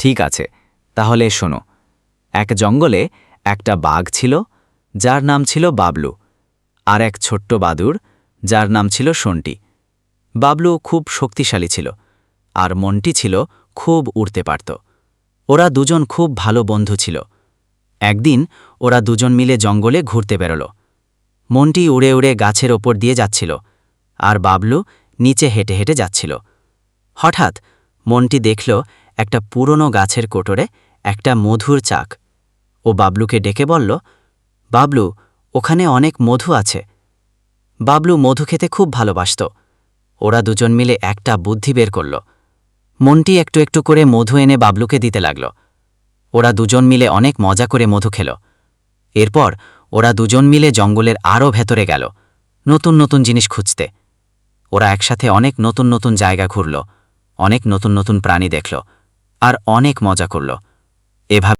ঠিক আছে, তাহলে শোনো। এক জঙ্গলে একটা বাঘ ছিল, যার নাম ছিল বাবলু, আর এক ছোট্ট বাদুড়, যার নাম ছিল শন্টি। বাবলু খুব শক্তিশালী ছিল, আর মন্টি ছিল খুব উড়তে পারত। ওরা দুজন খুব ভালো বন্ধু ছিল। একদিন ওরা দুজন মিলে জঙ্গলে ঘুরতে বেরোল। মন্টি উড়ে উড়ে গাছের ওপর দিয়ে যাচ্ছিল, আর বাবলু নিচে হেঁটে হেঁটে যাচ্ছিল। হঠাৎ মন্টি দেখল একটা পুরনো গাছের কোটরে একটা মধুর চাক। ও বাবলুকে ডেকে বলল, বাবলু, ওখানে অনেক মধু আছে। বাবলু মধু খেতে খুব ভালোবাসত। ওরা দুজন মিলে একটা বুদ্ধি বের করল। মন্টি একটু একটু করে মধু এনে বাবলুকে দিতে লাগল। ওরা দুজন মিলে অনেক মজা করে মধু খেল। এরপর ওরা দুজন মিলে জঙ্গলের আরও ভেতরে গেল, নতুন নতুন জিনিস খুঁজতে। ওরা একসাথে অনেক নতুন নতুন জায়গা ঘুরল, অনেক নতুন নতুন প্রাণী দেখল, আর অনেক মজা করল। এভাবে